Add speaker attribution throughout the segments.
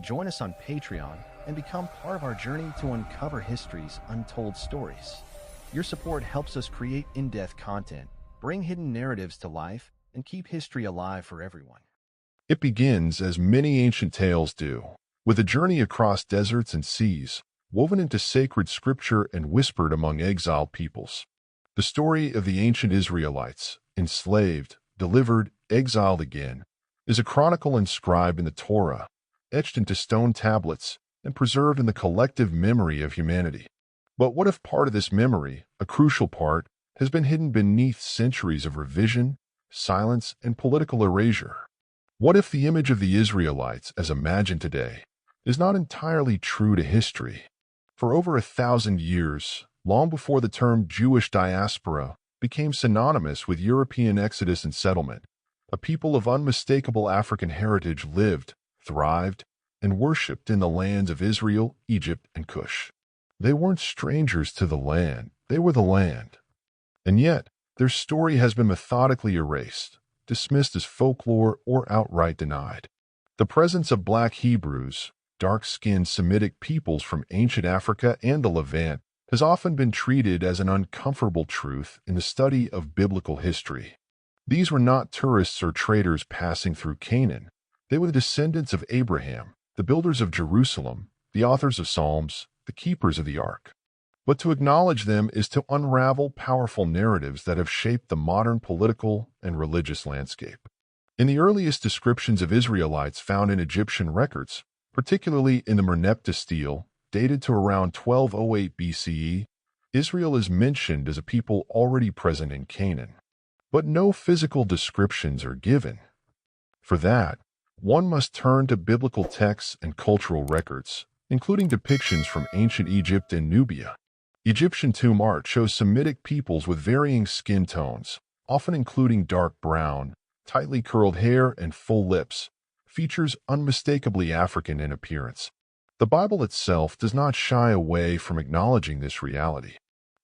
Speaker 1: Join us on Patreon and become part of our journey to uncover history's untold stories. Your support helps us create in-depth content, bring hidden narratives to life, and keep history alive for everyone.
Speaker 2: It begins, as many ancient tales do, with a journey across deserts and seas, woven into sacred scripture and whispered among exiled peoples. The story of the ancient Israelites, enslaved, delivered, exiled again, is a chronicle inscribed in the Torah, etched into stone tablets, and preserved in the collective memory of humanity. But what if part of this memory, a crucial part, has been hidden beneath centuries of revision, silence, and political erasure? What if the image of the Israelites, as imagined today, is not entirely true to history? For over 1,000 years, long before the term Jewish diaspora became synonymous with European exodus and settlement, a people of unmistakable African heritage lived, thrived, and worshipped in the lands of Israel, Egypt, and Cush. They weren't strangers to the land, they were the land. And yet, their story has been methodically erased, dismissed as folklore, or outright denied. The presence of black Hebrews, dark-skinned Semitic peoples from ancient Africa and the Levant, has often been treated as an uncomfortable truth in the study of biblical history. These were not tourists or traders passing through Canaan. They were the descendants of Abraham, the builders of Jerusalem, the authors of Psalms, the keepers of the Ark. But to acknowledge them is to unravel powerful narratives that have shaped the modern political and religious landscape. In the earliest descriptions of Israelites found in Egyptian records, particularly in the Merneptah stele, dated to around 1208 BCE, Israel is mentioned as a people already present in Canaan. But no physical descriptions are given. For that, one must turn to biblical texts and cultural records, including depictions from ancient Egypt and Nubia. Egyptian tomb art shows Semitic peoples with varying skin tones, often including dark brown, tightly curled hair, and full lips, features unmistakably African in appearance. The Bible itself does not shy away from acknowledging this reality.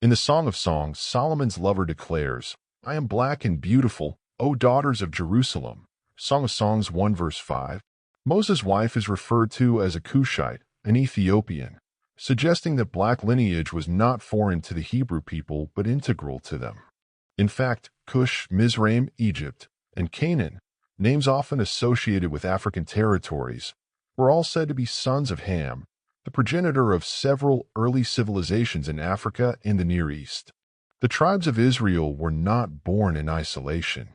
Speaker 2: In the Song of Songs, Solomon's lover declares, "I am black and beautiful, O daughters of Jerusalem." Song of Songs 1 verse 5. Moses' wife is referred to as a Cushite, an Ethiopian, suggesting that black lineage was not foreign to the Hebrew people but integral to them. In fact, Cush, Mizraim, Egypt, and Canaan, names often associated with African territories, were all said to be sons of Ham, the progenitor of several early civilizations in Africa and the Near East. The tribes of Israel were not born in isolation.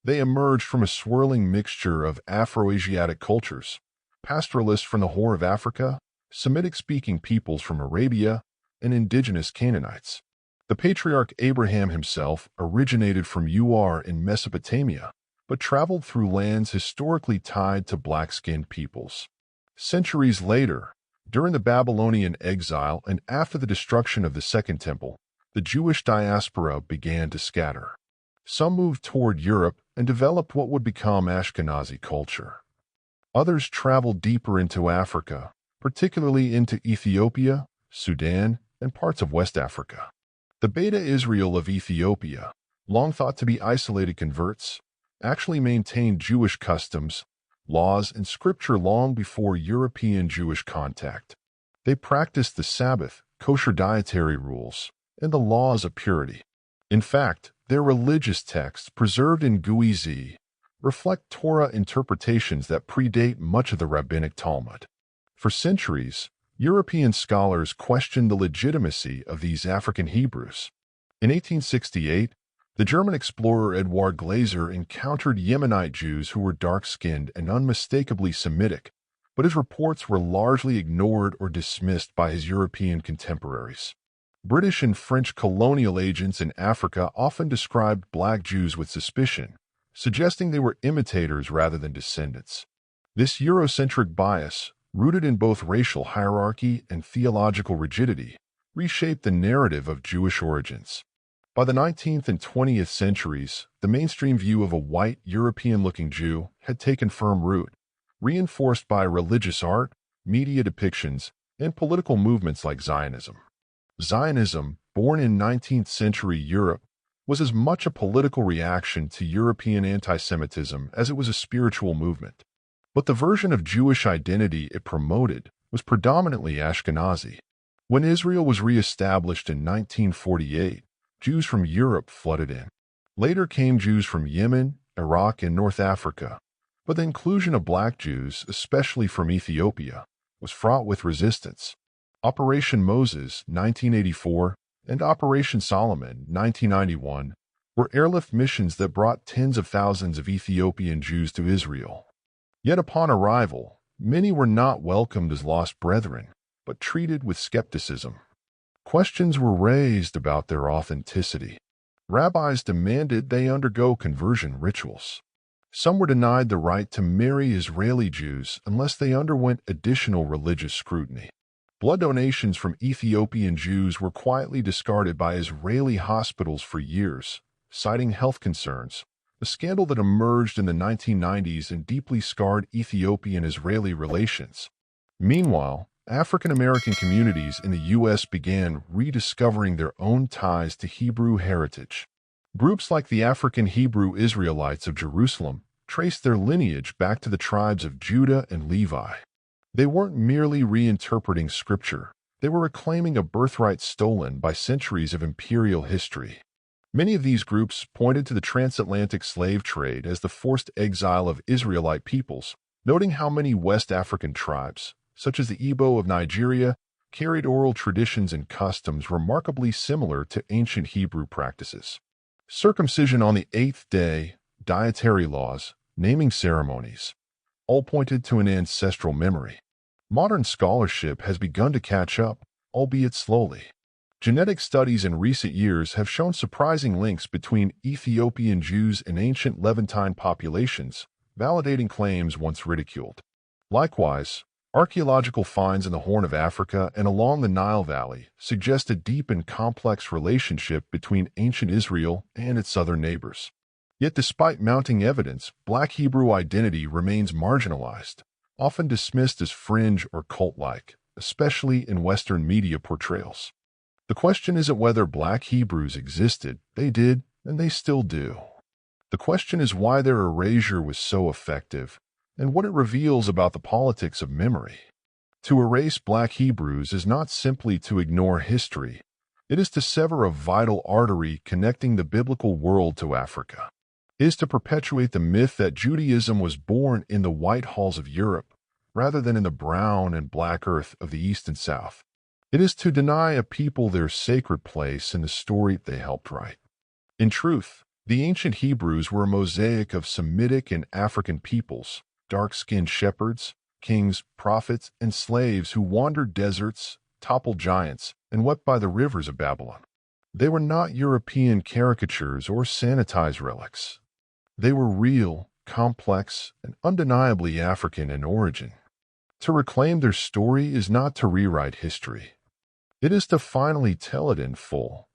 Speaker 2: They emerged from a swirling mixture of Afro-Asiatic cultures, pastoralists from the Horn of Africa, Semitic-speaking peoples from Arabia, and indigenous Canaanites. The patriarch Abraham himself originated from Ur in Mesopotamia, but traveled through lands historically tied to black-skinned peoples. Centuries later, during the Babylonian exile and after the destruction of the Second Temple, the Jewish diaspora began to scatter. Some moved toward Europe and developed what would become Ashkenazi culture. Others traveled deeper into Africa, particularly into Ethiopia, Sudan, and parts of West Africa. The Beta Israel of Ethiopia, long thought to be isolated converts, actually maintained Jewish customs, laws, and scripture long before European Jewish contact. They practiced the Sabbath, kosher dietary rules, and the laws of purity. In fact, their religious texts, preserved in Guizi, reflect Torah interpretations that predate much of the rabbinic Talmud. For centuries, European scholars questioned the legitimacy of these African Hebrews. In 1868, the German explorer Eduard Glaser encountered Yemenite Jews who were dark-skinned and unmistakably Semitic, but his reports were largely ignored or dismissed by his European contemporaries. British and French colonial agents in Africa often described black Jews with suspicion, suggesting they were imitators rather than descendants. This Eurocentric bias, rooted in both racial hierarchy and theological rigidity, reshaped the narrative of Jewish origins. By the 19th and 20th centuries, the mainstream view of a white, European-looking Jew had taken firm root, reinforced by religious art, media depictions, and political movements like Zionism. Zionism, born in 19th-century Europe, was as much a political reaction to European anti-Semitism as it was a spiritual movement. But the version of Jewish identity it promoted was predominantly Ashkenazi. When Israel was re-established in 1948, Jews from Europe flooded in. Later came Jews from Yemen, Iraq, and North Africa. But the inclusion of black Jews, especially from Ethiopia, was fraught with resistance. Operation Moses, 1984, and Operation Solomon, 1991, were airlift missions that brought tens of thousands of Ethiopian Jews to Israel. Yet upon arrival, many were not welcomed as lost brethren, but treated with skepticism. Questions were raised about their authenticity. Rabbis demanded they undergo conversion rituals. Some were denied the right to marry Israeli Jews unless they underwent additional religious scrutiny. Blood donations from Ethiopian Jews were quietly discarded by Israeli hospitals for years, citing health concerns, a scandal that emerged in the 1990s and deeply scarred Ethiopian-Israeli relations. Meanwhile, African-American communities in the U.S. began rediscovering their own ties to Hebrew heritage. Groups like the African Hebrew Israelites of Jerusalem traced their lineage back to the tribes of Judah and Levi. They weren't merely reinterpreting scripture, they were reclaiming a birthright stolen by centuries of imperial history. Many of these groups pointed to the transatlantic slave trade as the forced exile of Israelite peoples, noting how many West African tribes, such as the Igbo of Nigeria, carried oral traditions and customs remarkably similar to ancient Hebrew practices. Circumcision on the eighth day, dietary laws, naming ceremonies, all pointed to an ancestral memory. Modern scholarship has begun to catch up, albeit slowly. Genetic studies in recent years have shown surprising links between Ethiopian Jews and ancient Levantine populations, validating claims once ridiculed. Likewise, archaeological finds in the Horn of Africa and along the Nile Valley suggest a deep and complex relationship between ancient Israel and its southern neighbors. Yet despite mounting evidence, Black Hebrew identity remains marginalized, often dismissed as fringe or cult-like, especially in Western media portrayals. The question isn't whether Black Hebrews existed, they did, and they still do. The question is why their erasure was so effective, and what it reveals about the politics of memory. To erase Black Hebrews is not simply to ignore history, it is to sever a vital artery connecting the biblical world to Africa. It is to perpetuate the myth that Judaism was born in the white halls of Europe, rather than in the brown and black earth of the East and South. It is to deny a people their sacred place in the story they helped write. In truth, the ancient Hebrews were a mosaic of Semitic and African peoples, dark-skinned shepherds, kings, prophets, and slaves who wandered deserts, toppled giants, and wept by the rivers of Babylon. They were not European caricatures or sanitized relics. They were real, complex, and undeniably African in origin. To reclaim their story is not to rewrite history. It is to finally tell it in full,